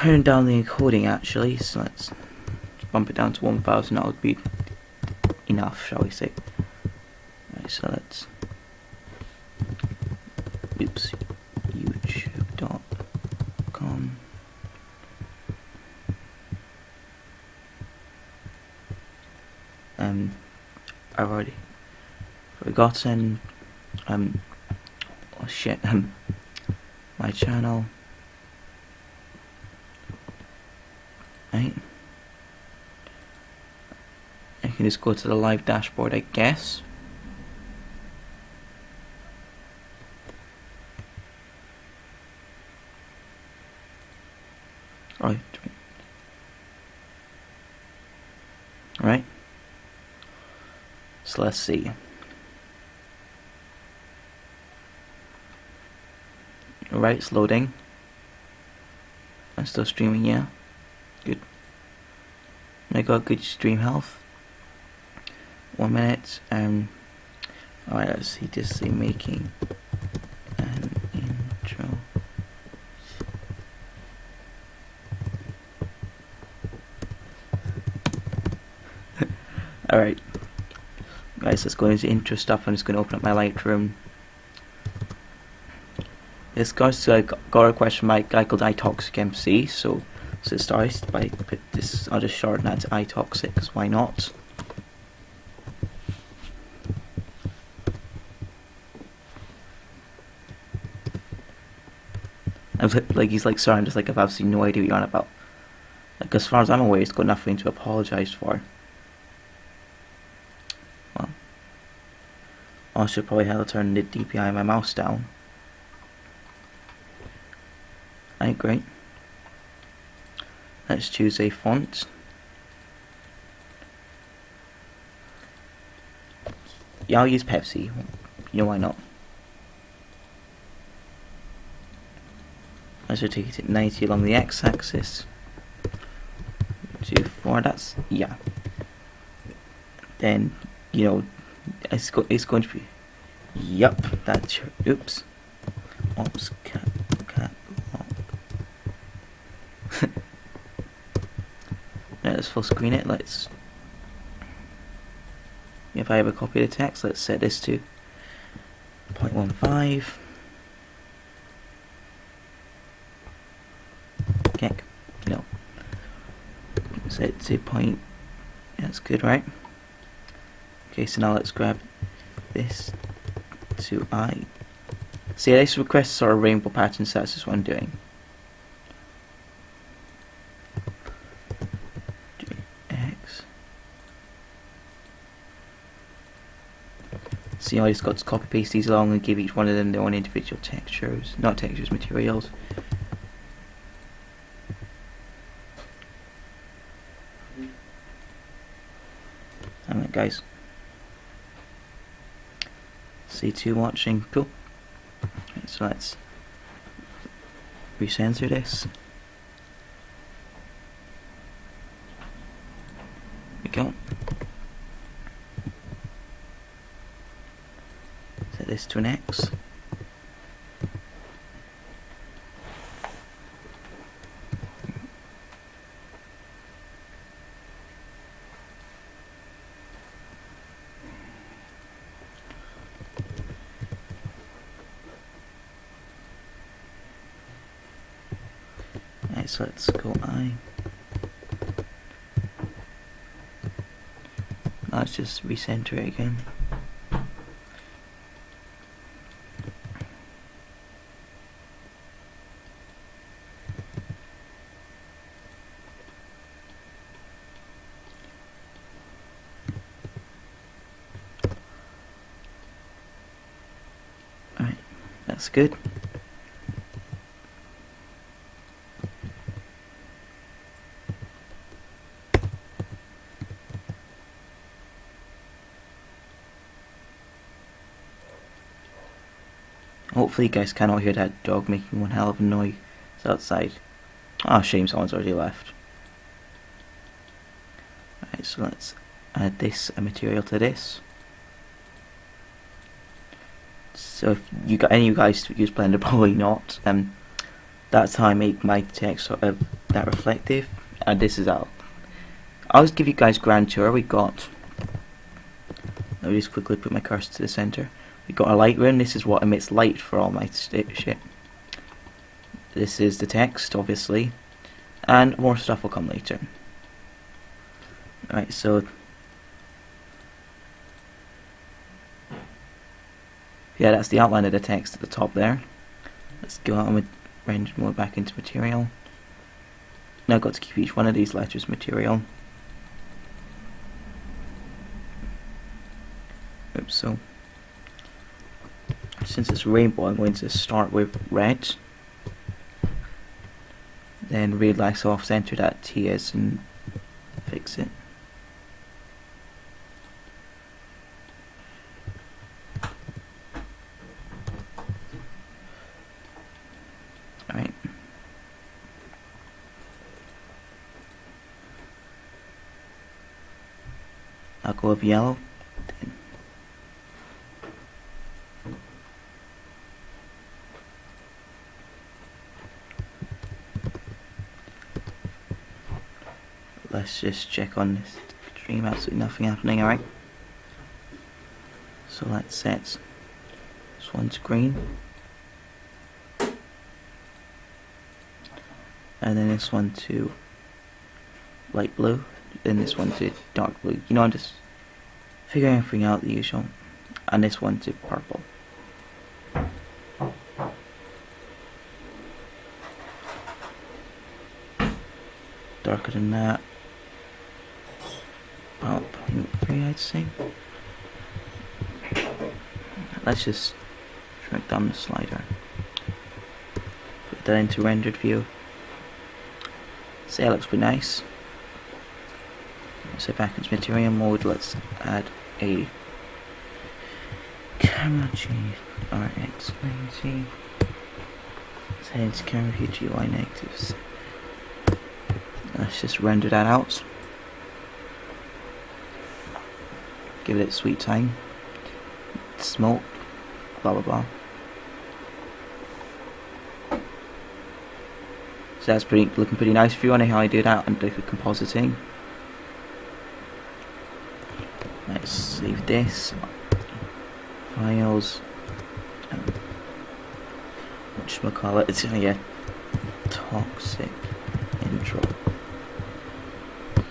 turn down the encoding actually, so let's bump it down to 1000. That would be enough, shall we say. Right, so let's youtube.com. I've already forgotten oh shit, my channel. Right, I can just go to the live dashboard, I guess. Right, so let's see. Right, it's loading. I'm still streaming, yeah. Good. I got good stream health. 1 minute. Alright, let's see. Just say making an intro. Alright, guys, let's go into intro stuff. I'm just going to open up my Lightroom. This goes to got a request from my guy called iToxic MC, so it starts by put this. I'll just shorten that to iToxic, because why not? I was like, he's like, sorry, I'm just like, I've absolutely no idea what you're on about. Like, as far as I'm aware, he's got nothing to apologise for. Well, I should probably have to turn the DPI of my mouse down. Right, great. Let's choose a font. Yeah, I'll use Pepsi. You know why not? I should take it at 90 along the x-axis. 2, 4. That's yeah. Then you know, it's going to be. Yup. That's oops. Oops. Cat. Now let's full screen it. Let's. If I have a copy of the text, let's set this to 0.15. Heck, no. Set it to point. That's good, right? Okay, so now let's grab this to I. See, this requests sort of rainbow pattern, so that's just what I'm doing. So you know, I just got to copy paste these along and give each one of them their own individual textures, not textures, materials. Alright guys. C2 watching, cool. Right, so let's recenter this. There we go. Set this to an X. Right, so let's go I. Let's just recenter it again. Alright, that's good. Hopefully you guys cannot hear that dog making one hell of a noise outside. Ah, shame someone's already left. Right, so let's add this material to this. So if you got any of you guys use Blender, probably not. That's how I make my text sort of that reflective. And this is out. I'll just give you guys grand tour. We got. Let me just quickly put my cursor to the center. We got a light room. This is what emits light for all my shit. This is the text, obviously, and more stuff will come later. Alright, so yeah, that's the outline of the text at the top there. Let's go out and render more back into material. Now I've got to keep each one of these letters material. Oops, so since it's rainbow, I'm going to start with red. Then realize off center that T is and fix it. Alright. I'll go with yellow. Let's just check on this stream. Absolutely nothing happening. Alright. So let's set this one to green. And then this one to light blue. Then this one to dark blue. You know, I'm just figuring everything out the usual. And this one to purple. Darker than that. About 0.3, I'd say. Let's just shrink down the slider. Put that into rendered view. Say it looks pretty nice. So back into material mode, let's add a camera change RX90. Let's head into camera view GUI negatives. Let's just render that out. Give it sweet time. Smoke. Blah blah blah. So that's looking pretty nice. If you want to know how I do that and do the compositing. Let's save this. Files. Whatchamacallit, it's gonna get toxic intro.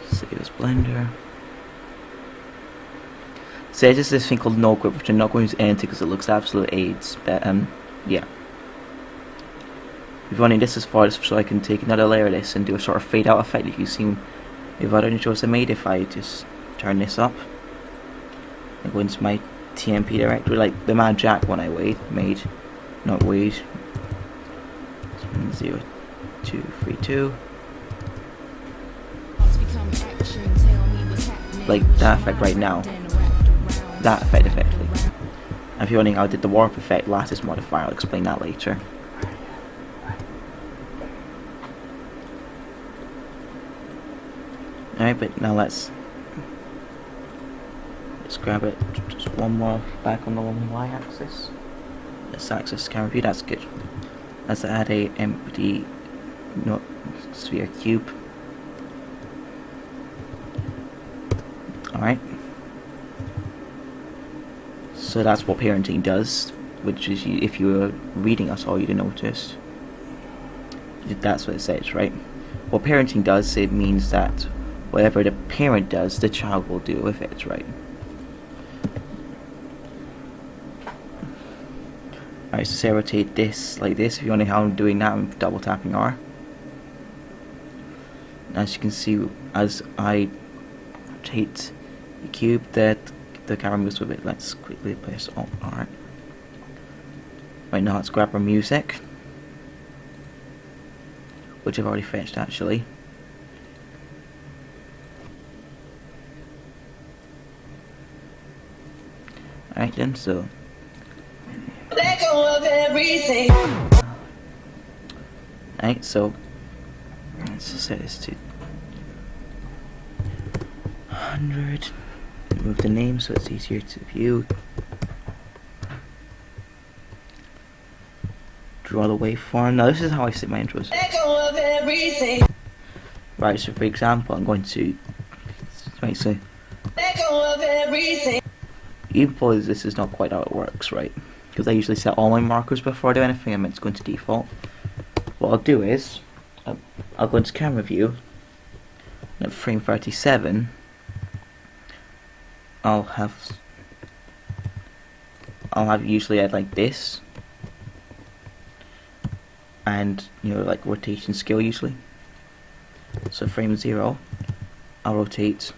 Save as Blender. So there's just this thing called no grip, which I'm not going to enter because it looks absolute AIDS. But yeah. We've running this as far as so I can take another layer of this and do a sort of fade out effect that you've seen with other intros I made. If I just turn this up and go into my TMP directory, like the Mad Jack one I made, not Wade. 0232. Like that effect right now. That effect effectively. And if you're wondering how I did the warp effect lattice modifier, I'll explain that later. Alright, but now let's grab it just one more back on the y-axis. Let's access camera view, that's good. Let's add a empty sphere cube. Alright. So that's what parenting does, which is if you were reading us all, you'd have noticed. That's what it says, right? What parenting does, it means that whatever the parent does, the child will do with it, right? Alright, so say rotate this like this. If you want to know how I'm doing that, I'm double tapping R. As you can see, as I rotate the cube, that the camera moves with it. Let's quickly press Alt R. Right now, let's grab our music, which I've already fetched actually. Alright then, so let go of everything. Alright, so let's set this to 100. Move the name so it's easier to view. draw the waveform. Now this is how I set my intros. Echo of everything. Right, so for example, I'm going to so Echo of everything. even though this is not quite how it works, right? Because I usually set all my markers before I do anything, and it's going to default. What I'll do is I'll go into camera view, and at frame 37 I'll have usually I'd like this, and like rotation scale usually. So frame 0 I'll rotate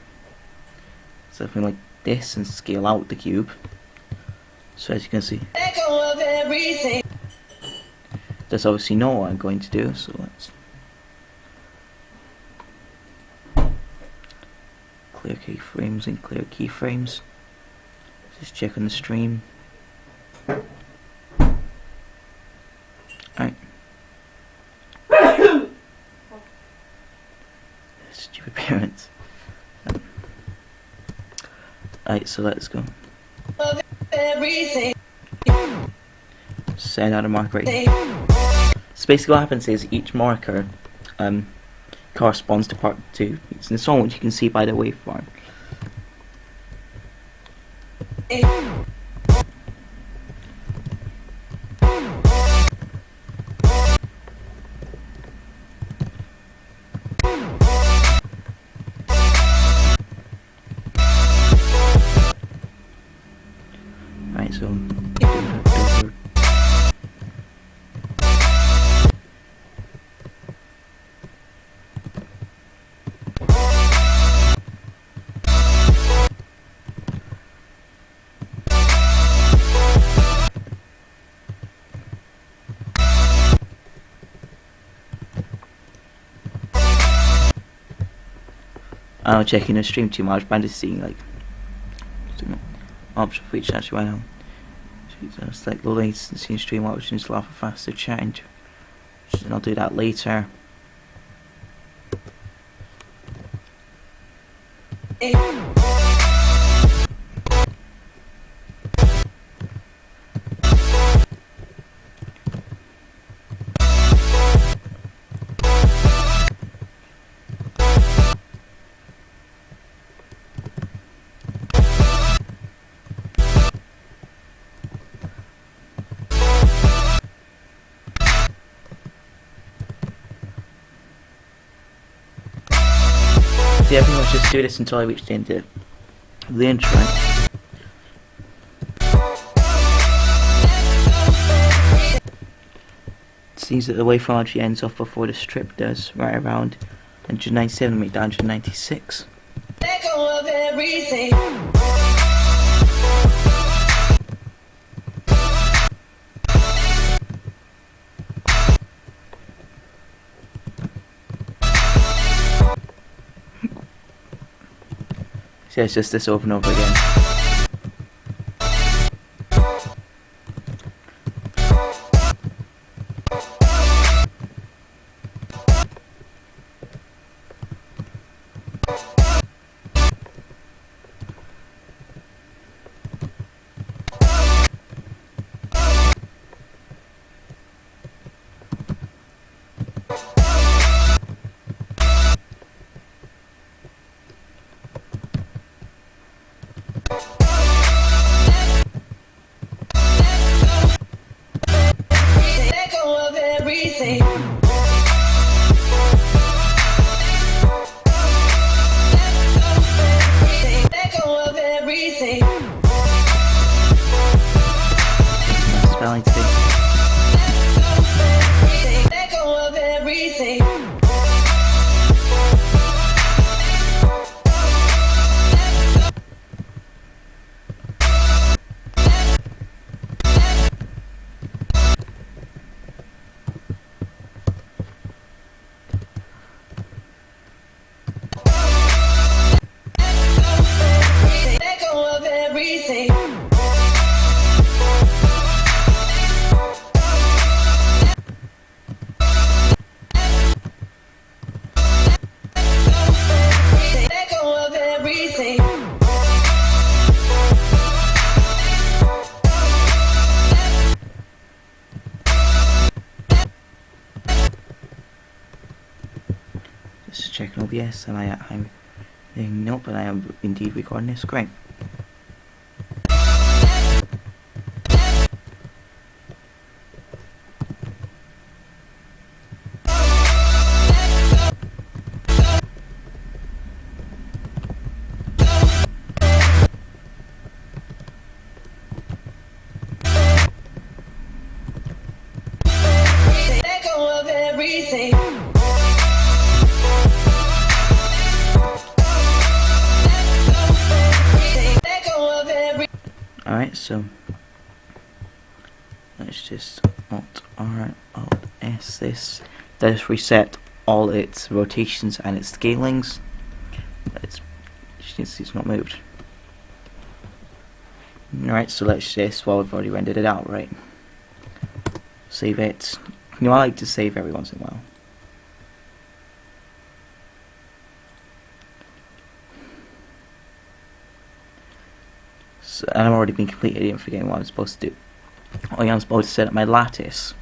something like this and scale out the cube. So as you can see, Echo of everything. there's obviously know what I'm going to do, so let's clear keyframes and clear keyframes. Just check on the stream. Alright. Stupid parents. Alright, so let's go. Of everything. Set out a marker right. So basically what happens is each marker corresponds to part 2. It's in the song, which you can see by the waveform. Right, so I'm not checking the stream too much, but I'm just seeing like option for each actually right now. It's like the latency in stream options allow for faster change. And I'll do that later. See, I think let's just do this until I reach the end of the intro. It seems that the waveform actually ends off before the strip does, right around 197 make down 196. Echo of everything. So it's just this over and over again. Just checking OBS. I'm nope, but I am indeed recording this. Great. Let go of everything. Let go of everything. Alright, so let's just Alt R Alt S this. Let's reset all its rotations and its scalings. It's not moved. Alright, so let's just, well, we've already rendered it out, right? Save it. You know, I like to save every once in a while. So, and I've already been completed, I didn't forget what I'm supposed to do. Oh yeah, I'm supposed to set up my lattice.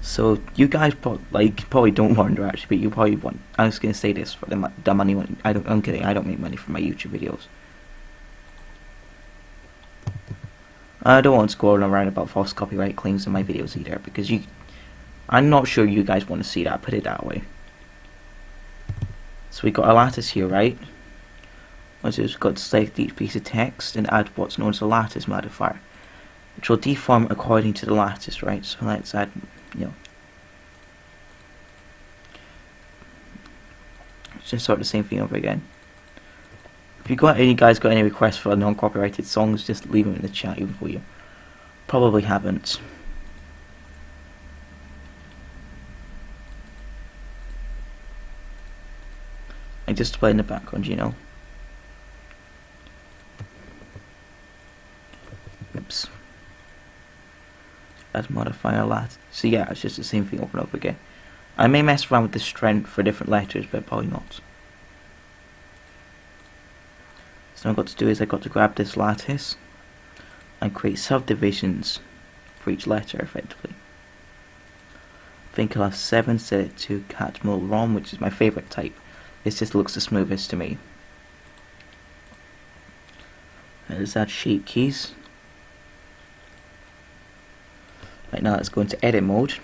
So you guys probably don't wonder actually, but you probably want. I'm just gonna say this for the money. I'm kidding. I don't make money from my YouTube videos. I don't want to go around about false copyright claims in my videos either, because I'm not sure you guys want to see that. Put it that way. So we got a lattice here, right? Once we've got to select each piece of text and add what's known as a lattice modifier, which will deform according to the lattice, right? So let's add, it's just sort of the same thing over again. If you guys got any requests for non-copyrighted songs, just leave them in the chat, even though you probably haven't. And just to play in the background, you know. Oops. Add modifier lat. So yeah, it's just the same thing over and over again. I may mess around with the strength for different letters, but probably not. So what I've got to do is I've got to grab this lattice and create subdivisions for each letter effectively. I think I'll have 7, set it to cat mode ROM, which is my favourite type. It just looks the smoothest to me. Let's add shape keys. Right, now let's go into edit mode.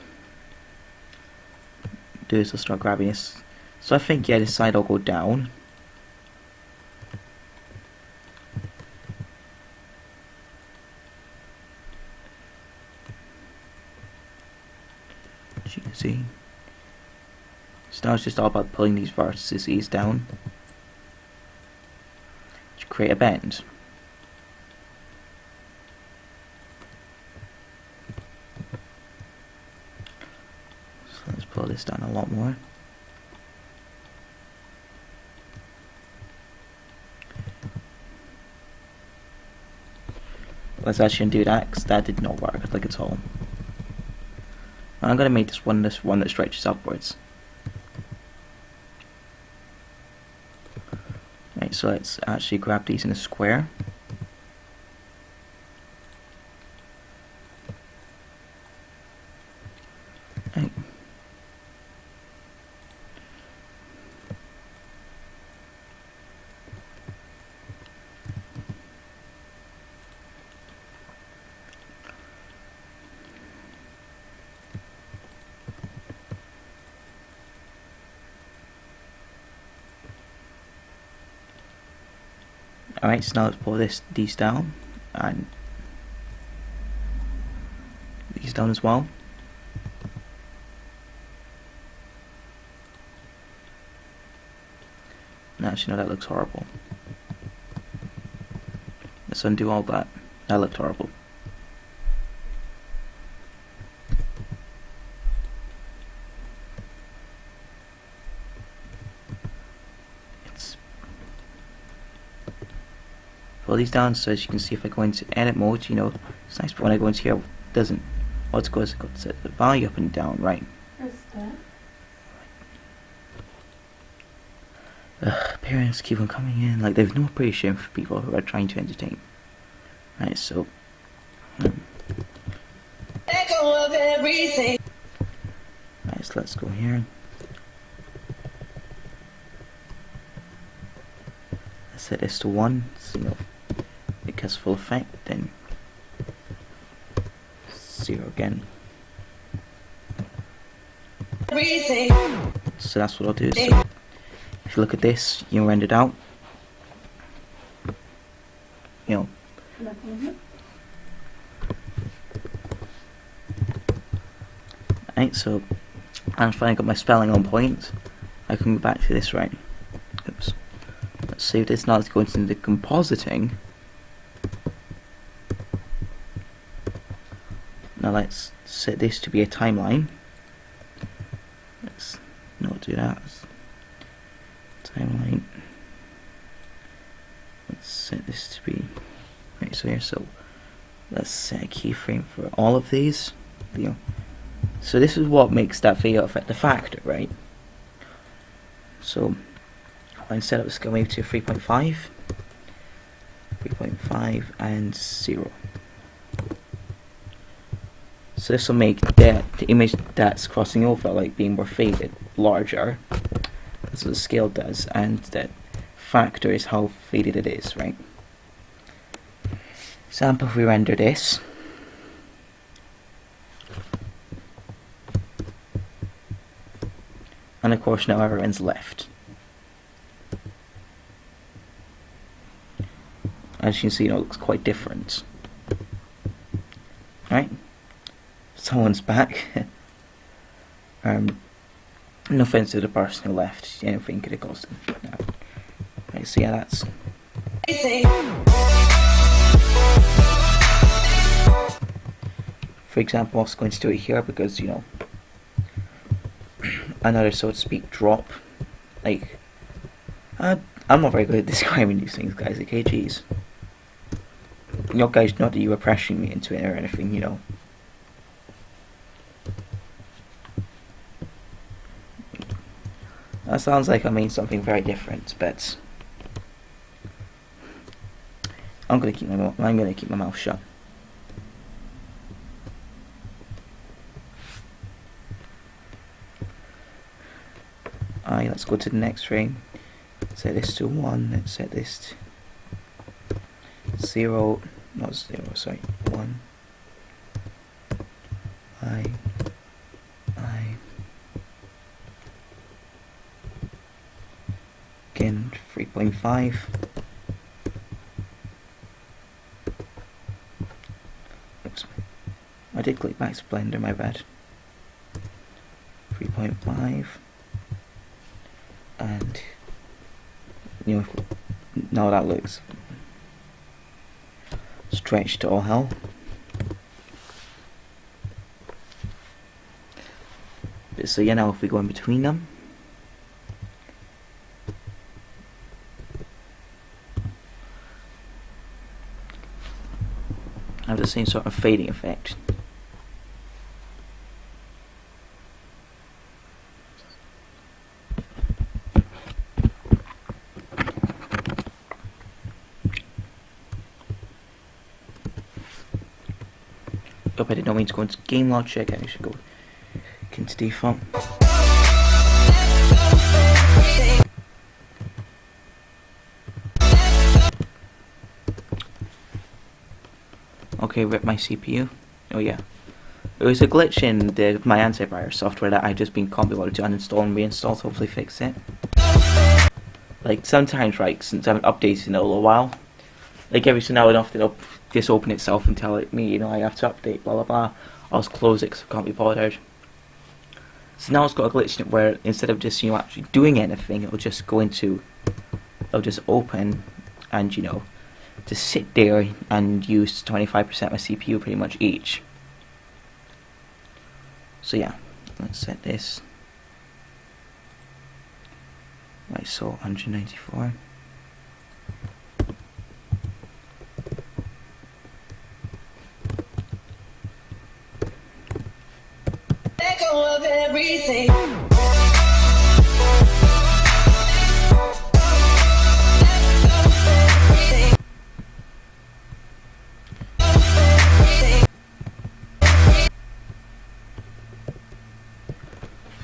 Do is I'll start grabbing this. So I think, yeah, this side will go down. As you can see. So now it's just all about pulling these vertices down to create a bend. So let's pull this down a lot more. Let's actually undo that, because that did not work like at all. I'm going to make this one that stretches upwards. Right, so let's actually grab these in a square. Right. Alright, so now let's pull these down, and these down as well. And actually, no, that looks horrible. Let's undo all that. That looked horrible. Pull these down, so as you can see, if I go into edit mode, you know, it's nice, but when I go into here, it doesn't. What's good is I've got to set the value up and down, right? Parents keep on coming in, like they've no appreciation for people who are trying to entertain. Right, so. Let go of everything. Right, so let's go here. set this to 1, so it gets full effect, then 0 again. Everything. So that's what I'll do. So if you look at this, rendered out. Right, so I'm finally got my spelling on point. I can go back to this, right? Oops. Let's save this. Now let's go into the compositing. Now let's set this to be a timeline. Let's not do that. Timeline. Let's set this to be right. So here, so let's set a keyframe for all of these. So this is what makes that video affect the factor, right? So I set up the scale wave to 3.5, 3.5, and 0. So this will make the image that's crossing over, like being more faded, larger. That's what the scale does, and that factor is how faded it is, right? Example, if we render this. And of course now everyone's left. As you can see, it looks quite different. Right? Someone's back. No offense to the person who left. Anything could have caused them. No. Right, so yeah, that's... For example, I'm also going to do it here because, another, so to speak, drop. Like, I'm not very good at describing these things, guys. Okay, jeez. You guys know that you were pressuring me into it or anything, That sounds like I mean something very different, but I'm gonna keep my mouth shut. Alright, let's go to the next frame. Set this to 1. Let's set this to 0. Not 0. Sorry, 1. I. Again, 3.5. Oops. I did click back to Blender, my bad. 3.5. And now that looks stretched to all hell. But so yeah, now if we go in between them, I have the same sort of fading effect. I did not mean to go into game logic. I should go into default. Okay, rip my CPU. Oh yeah, there was a glitch in my antivirus software that I just been complimented to uninstall and reinstall to hopefully fix it. Like sometimes, right, since I haven't updated in a little while, like every so now and often it'll just open itself and tell it me, I have to update, blah blah blah. I'll just close it because I can't be bothered. So now it's got a glitch in it where instead of just actually doing anything, it'll just go into, it'll just open and just sit there and use 25% of my CPU pretty much each. So yeah, let's set this. Right, so 194. Echo of everything.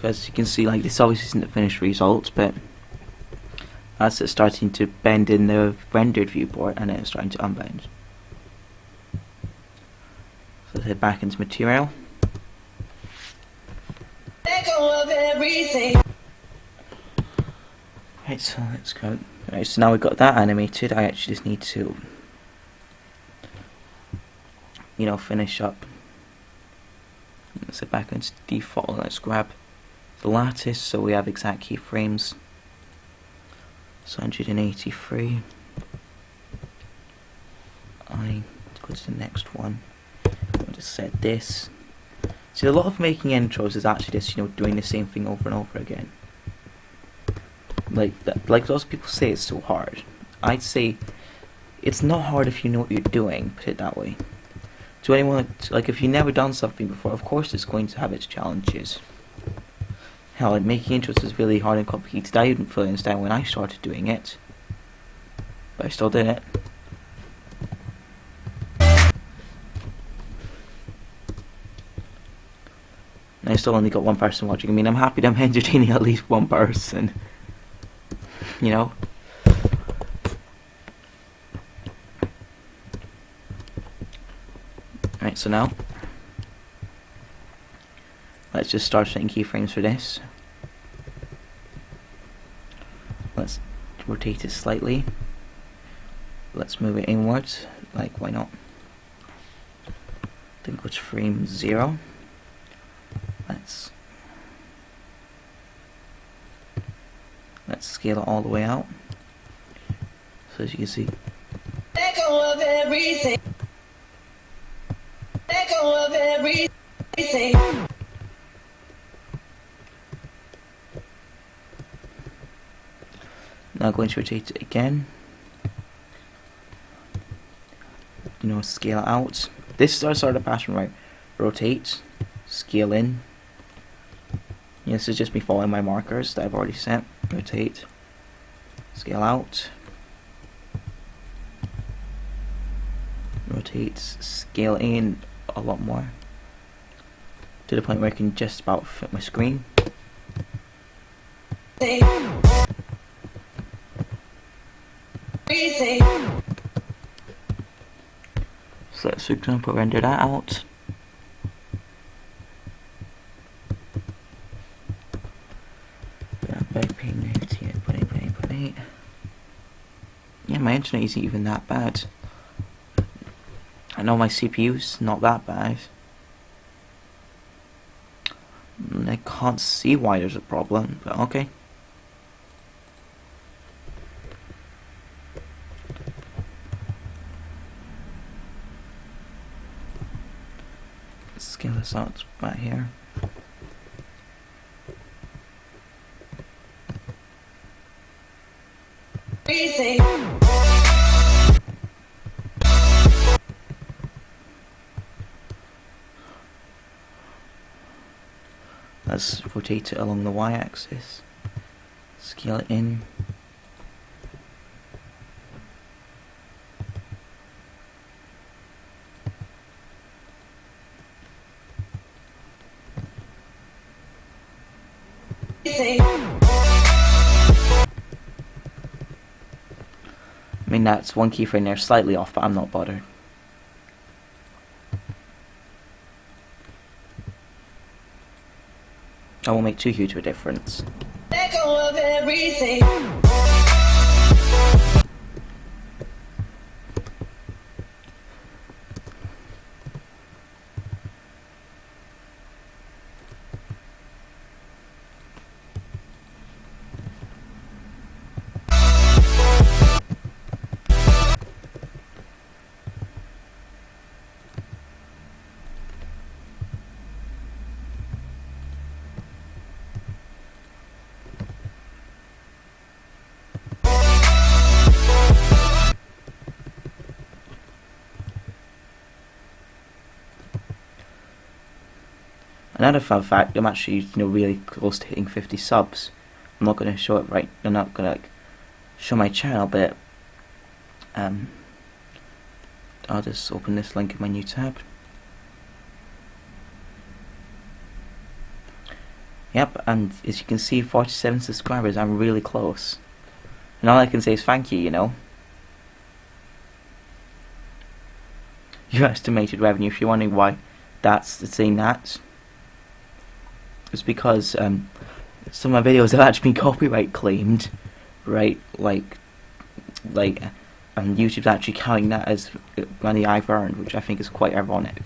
As you can see, like this obviously isn't the finished result, but as it's starting to bend in the rendered viewport, and then it's starting to unbend. So let's head back into material. Let go of everything. Right, so let's go. Right, so now we've got that animated, I actually just need to, finish up. Let's head back into default. Let's grab the lattice so we have exact keyframes. So 183. I go to the next one. I'll just set this. See, a lot of making intros is actually just doing the same thing over and over again. Like those people say it's so hard. I'd say it's not hard if you know what you're doing. Put it that way. To anyone like if you've never done something before, of course it's going to have its challenges. Hell, like making intros is really hard and complicated. I didn't fully understand when I started doing it, but I still did it. And I still only got one person watching. I mean, I'm happy that I'm entertaining at least one person. Right, so now let's just start setting keyframes for this. Let's rotate it slightly. Let's move it inwards. Like, why not? Then go to frame 0. Let's scale it all the way out. So as you can see, Let go of everything. Let go of everything. now going to rotate it again. Scale out. This is our sort of pattern, right? Rotate, scale in. This is just me following my markers that I've already set. Rotate, scale out, rotate, scale in a lot more, to the point where I can just about fit my screen. So let's, for example, render that out. Yeah, my internet isn't even that bad. I know my CPU's not that bad. I can't see why there's a problem, but okay. Let's scale this out back here. Let's rotate it along the y-axis. Scale it in. I mean, that's one keyframe there slightly off, but I'm not bothered. That won't make too huge of a difference. Let go of everything. Another fun fact, I'm actually really close to hitting 50 subs. I'm not going to show it right. I'm not going to show my channel, but I'll just open this link in my new tab. Yep, and as you can see, 47 subscribers. I'm really close. And all I can say is thank you, you know. Your estimated revenue, if you're wondering why that's saying that, it's because some of my videos have actually been copyright claimed, right? Like, and YouTube's actually counting that as money I've earned, which I think is quite ironic.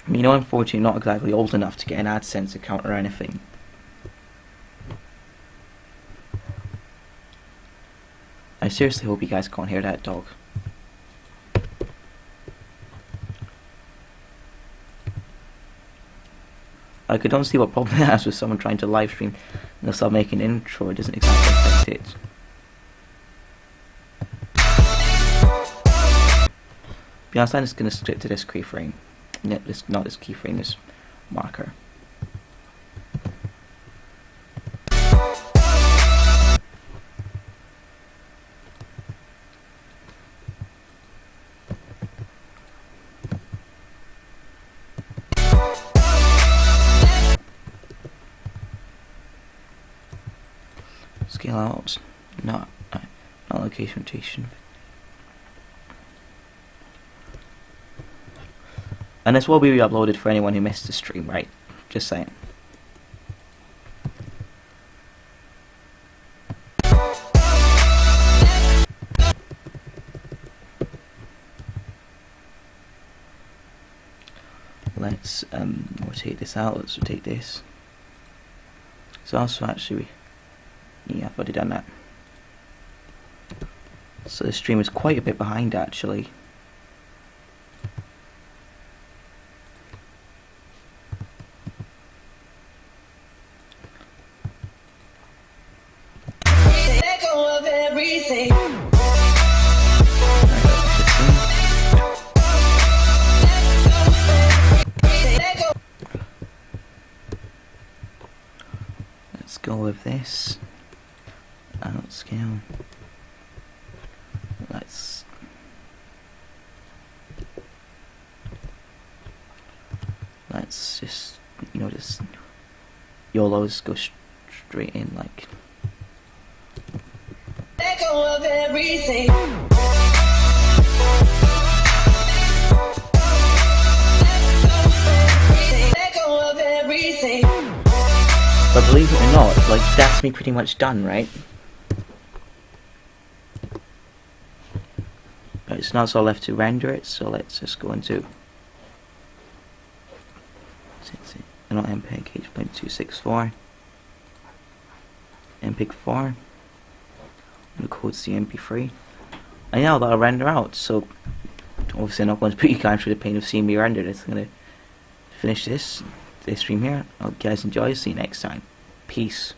I mean, unfortunately, not exactly old enough to get an AdSense account or anything. I seriously hope you guys can't hear that dog. Like, I don't see what problem it has with someone trying to live stream and they'll start making an intro. It doesn't exactly affect it. To be honest, I'm just going to stick to this keyframe. Not this keyframe, this marker. Scale out, not location rotation. And this will be re-uploaded for anyone who missed the stream, right? Just saying. Let's rotate this out. Let's rotate this. So also actually, yeah, I've already done that. So the stream is quite a bit behind actually. Echo of everything. Let's go with this. Outscale. Let's just, you know, just YOLOs go straight in like. Echo of everything. Echo of everything. But believe it or not, like, that's me pretty much done, right? Right, so now it's all left to render it, so let's just go into not MPEG H.264 MPEG 4 and the code's the MP3. And now that'll render out, so obviously I'm not going to put you guys through the pain of seeing me render this. I'm going to finish this stream here. I hope you guys enjoy. See you next time. Peace.